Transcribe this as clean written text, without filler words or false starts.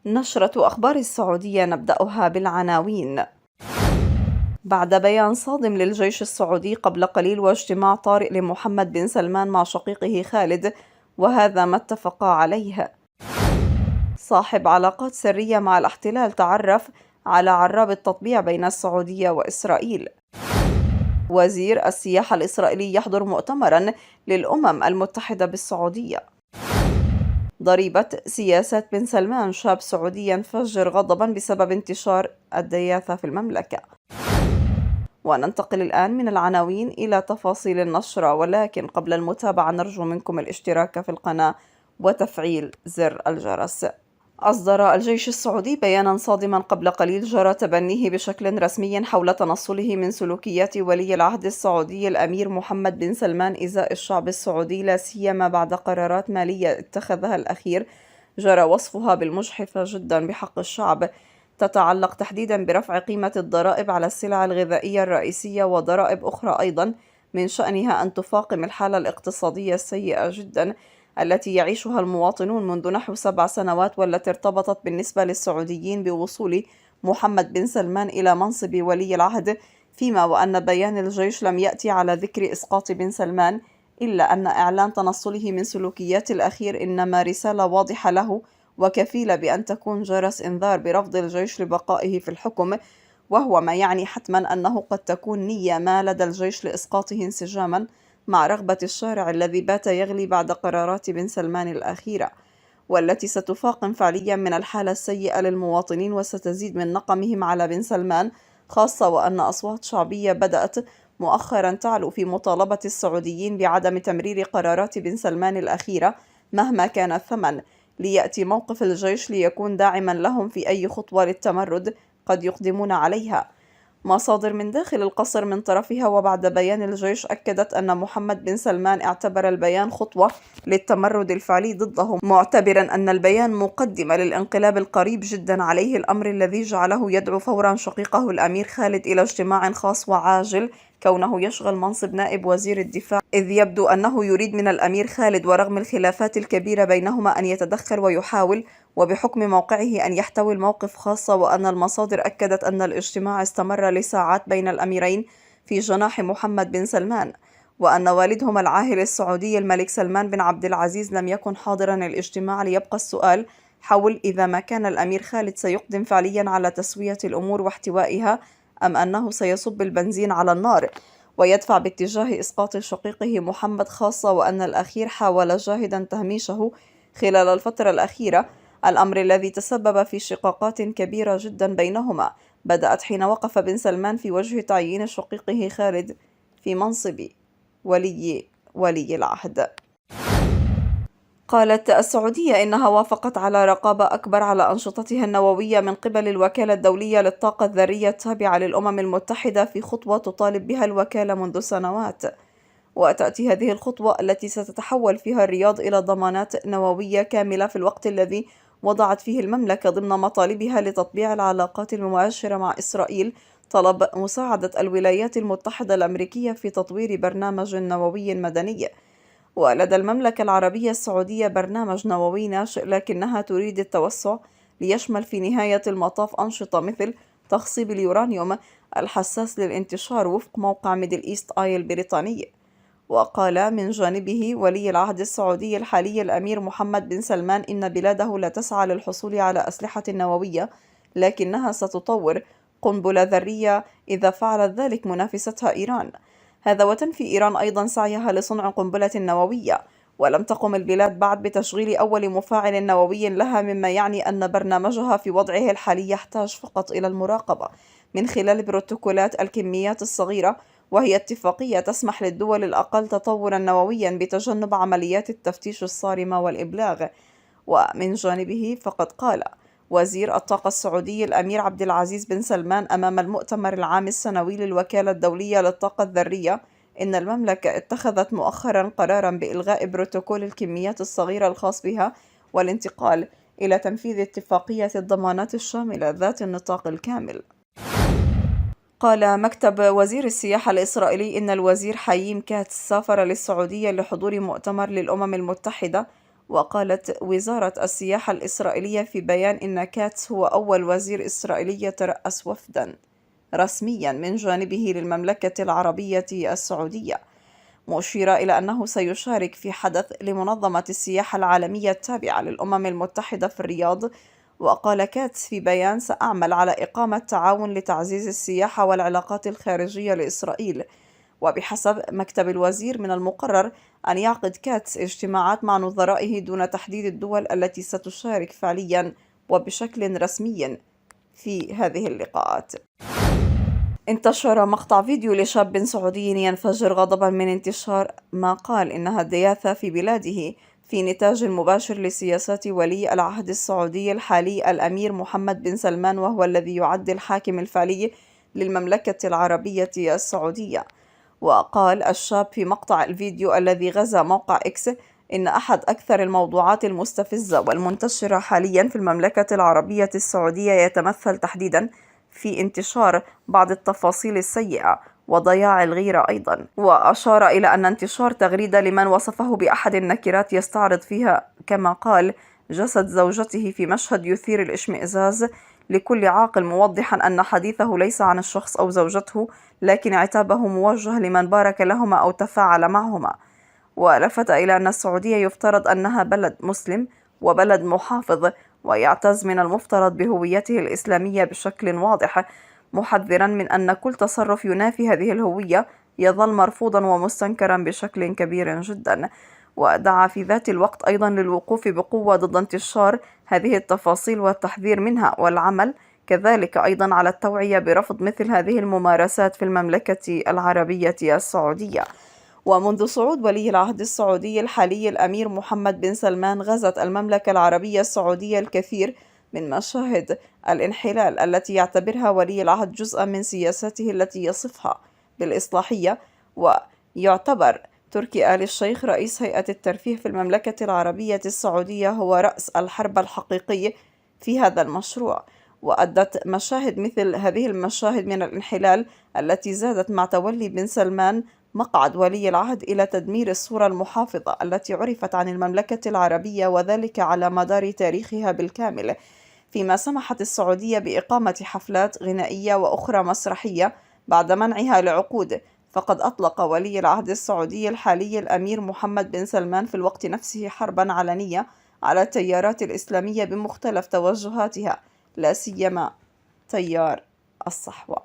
نشرة أخبار السعودية نبدأها بالعناوين. بعد بيان صادم للجيش السعودي قبل قليل واجتماع طارئ لمحمد بن سلمان مع شقيقه خالد، وهذا ما اتفقا عليه. صاحب علاقات سرية مع الاحتلال تعرف على عراب التطبيع بين السعودية وإسرائيل. وزير السياحة الإسرائيلي يحضر مؤتمرا للأمم المتحدة بالسعودية. ضريبة سياسات بن سلمان، شاب سعودي ينفجر غضبا بسبب انتشار الدياثة في المملكة. وننتقل الآن من العناوين إلى تفاصيل النشرة، ولكن قبل المتابعة نرجو منكم الاشتراك في القناة وتفعيل زر الجرس. أصدر الجيش السعودي بيانا صادما قبل قليل جرى تبنيه بشكل رسمي حول تنصله من سلوكيات ولي العهد السعودي الأمير محمد بن سلمان إزاء الشعب السعودي، لا سيما بعد قرارات مالية اتخذها الأخير جرى وصفها بالمجحفة جدا بحق الشعب، تتعلق تحديدا برفع قيمة الضرائب على السلع الغذائية الرئيسية وضرائب أخرى أيضا من شأنها أن تفاقم الحالة الاقتصادية السيئة جدا التي يعيشها المواطنون منذ نحو 7 سنوات، والتي ارتبطت بالنسبة للسعوديين بوصول محمد بن سلمان إلى منصب ولي العهد، فيما وأن بيان الجيش لم يأتي على ذكر إسقاط بن سلمان، إلا أن إعلان تنصله من سلوكيات الأخير إنما رسالة واضحة له وكفيلة بأن تكون جرس إنذار برفض الجيش لبقائه في الحكم، وهو ما يعني حتما أنه قد تكون نية ما لدى الجيش لإسقاطه انسجاما مع رغبة الشارع الذي بات يغلي بعد قرارات بن سلمان الأخيرة، والتي ستفاقم فعليا من الحالة السيئة للمواطنين وستزيد من نقمهم على بن سلمان، خاصة وأن أصوات شعبية بدأت مؤخرا تعلو في مطالبة السعوديين بعدم تمرير قرارات بن سلمان الأخيرة مهما كان الثمن، ليأتي موقف الجيش ليكون داعما لهم في أي خطوة للتمرد قد يقدمون عليها. مصادر من داخل القصر من طرفها وبعد بيان الجيش أكدت أن محمد بن سلمان اعتبر البيان خطوة للتمرد الفعلي ضدهم، معتبرا أن البيان مقدمة للانقلاب القريب جدا عليه، الأمر الذي جعله يدعو فورا شقيقه الأمير خالد إلى اجتماع خاص وعاجل، كونه يشغل منصب نائب وزير الدفاع، إذ يبدو أنه يريد من الأمير خالد ورغم الخلافات الكبيرة بينهما أن يتدخل ويحاول وبحكم موقعه أن يحتوي الموقف، خاصة وأن المصادر أكدت أن الاجتماع استمر لساعات بين الأميرين في جناح محمد بن سلمان، وأن والدهما العاهل السعودي الملك سلمان بن عبد العزيز لم يكن حاضرا الاجتماع، ليبقى السؤال حول إذا ما كان الأمير خالد سيقدم فعليا على تسوية الأمور واحتوائها أم أنه سيصب البنزين على النار ويدفع باتجاه إسقاط شقيقه محمد، خاصة وأن الأخير حاول جاهدا تهميشه خلال الفترة الأخيرة، الأمر الذي تسبب في شقاقات كبيرة جدا بينهما بدأت حين وقف بن سلمان في وجه تعيين شقيقه خالد في منصب ولي العهد. قالت السعودية إنها وافقت على رقابة أكبر على أنشطتها النووية من قبل الوكالة الدولية للطاقة الذرية التابعة للأمم المتحدة في خطوة تطالب بها الوكالة منذ سنوات، وتأتي هذه الخطوة التي ستتحول فيها الرياض إلى ضمانات نووية كاملة في الوقت الذي وضعت فيه المملكة ضمن مطالبها لتطبيع العلاقات المباشرة مع إسرائيل طلب مساعدة الولايات المتحدة الأمريكية في تطوير برنامج نووي مدني. ولدى المملكة العربية السعودية برنامج نووي ناشئ، لكنها تريد التوسع ليشمل في نهاية المطاف أنشطة مثل تخصيب اليورانيوم الحساس للانتشار وفق موقع ميدل إيست آي البريطاني. وقال من جانبه ولي العهد السعودي الحالي الأمير محمد بن سلمان إن بلاده لا تسعى للحصول على أسلحة نووية، لكنها ستطور قنبلة ذرية إذا فعلت ذلك منافستها إيران، هذا وتنفي إيران أيضا سعيها لصنع قنبلة نووية، ولم تقم البلاد بعد بتشغيل أول مفاعل نووي لها، مما يعني أن برنامجها في وضعه الحالي يحتاج فقط إلى المراقبة من خلال بروتوكولات الكميات الصغيرة، وهي اتفاقية تسمح للدول الأقل تطورا نوويا بتجنب عمليات التفتيش الصارمة والإبلاغ. ومن جانبه فقد قال وزير الطاقة السعودي الأمير عبد العزيز بن سلمان أمام المؤتمر العام السنوي للوكالة الدولية للطاقة الذرية إن المملكة اتخذت مؤخرا قرارا بإلغاء بروتوكول الكميات الصغيرة الخاص بها والانتقال إلى تنفيذ اتفاقية الضمانات الشاملة ذات النطاق الكامل. قال مكتب وزير السياحة الإسرائيلي إن الوزير حييم كاتس سافر للسعودية لحضور مؤتمر للأمم المتحدة، وقالت وزارة السياحة الإسرائيلية في بيان إن كاتس هو أول وزير إسرائيلي يترأس وفدا رسميا من جانبه للمملكة العربية السعودية، مشيرة إلى أنه سيشارك في حدث لمنظمة السياحة العالمية التابعة للأمم المتحدة في الرياض. وقال كاتس في بيان: سأعمل على إقامة تعاون لتعزيز السياحة والعلاقات الخارجية لإسرائيل. وبحسب مكتب الوزير من المقرر أن يعقد كاتس اجتماعات مع نظرائه دون تحديد الدول التي ستشارك فعليا وبشكل رسمي في هذه اللقاءات. انتشر مقطع فيديو لشاب سعودي ينفجر غضبا من انتشار ما قال إنها الدياثة في بلاده في نتاج مباشر لسياسات ولي العهد السعودي الحالي الأمير محمد بن سلمان، وهو الذي يعد الحاكم الفعلي للمملكة العربية السعودية. وقال الشاب في مقطع الفيديو الذي غزا موقع إكس إن أحد أكثر الموضوعات المستفزة والمنتشرة حاليا في المملكة العربية السعودية يتمثل تحديدا في انتشار بعض التفاصيل السيئة وضياع الغيرة أيضا. وأشار إلى أن انتشار تغريدة لمن وصفه بأحد النكرات يستعرض فيها كما قال جسد زوجته في مشهد يثير الاشمئزاز لكل عاقل، موضحا أن حديثه ليس عن الشخص أو زوجته، لكن عتابه موجه لمن بارك لهما أو تفاعل معهما. ولفت إلى أن السعودية يفترض أنها بلد مسلم وبلد محافظ، ويعتز من المفترض بهويته الإسلامية بشكل واضح، محذرا من أن كل تصرف ينافي هذه الهوية يظل مرفوضا ومستنكرا بشكل كبير جدا. ودعا في ذات الوقت أيضا للوقوف بقوة ضد انتشار هذه التفاصيل والتحذير منها، والعمل كذلك أيضا على التوعية برفض مثل هذه الممارسات في المملكة العربية السعودية. ومنذ صعود ولي العهد السعودي الحالي الأمير محمد بن سلمان، غزت المملكة العربية السعودية الكثير من مشاهد الانحلال التي يعتبرها ولي العهد جزءا من سياسته التي يصفها بالإصلاحية. ويعتبر تركي آل الشيخ رئيس هيئة الترفيه في المملكة العربية السعودية هو رأس الحرب الحقيقي في هذا المشروع. وأدت مشاهد مثل هذه المشاهد من الانحلال التي زادت مع تولي بن سلمان مقعد ولي العهد إلى تدمير الصورة المحافظة التي عرفت عن المملكة العربية، وذلك على مدار تاريخها بالكامل، فيما سمحت السعودية بإقامة حفلات غنائية وأخرى مسرحية بعد منعها لعقود. فقد أطلق ولي العهد السعودي الحالي الأمير محمد بن سلمان في الوقت نفسه حربا علنية على التيارات الإسلامية بمختلف توجهاتها، لا سيما تيار الصحوة.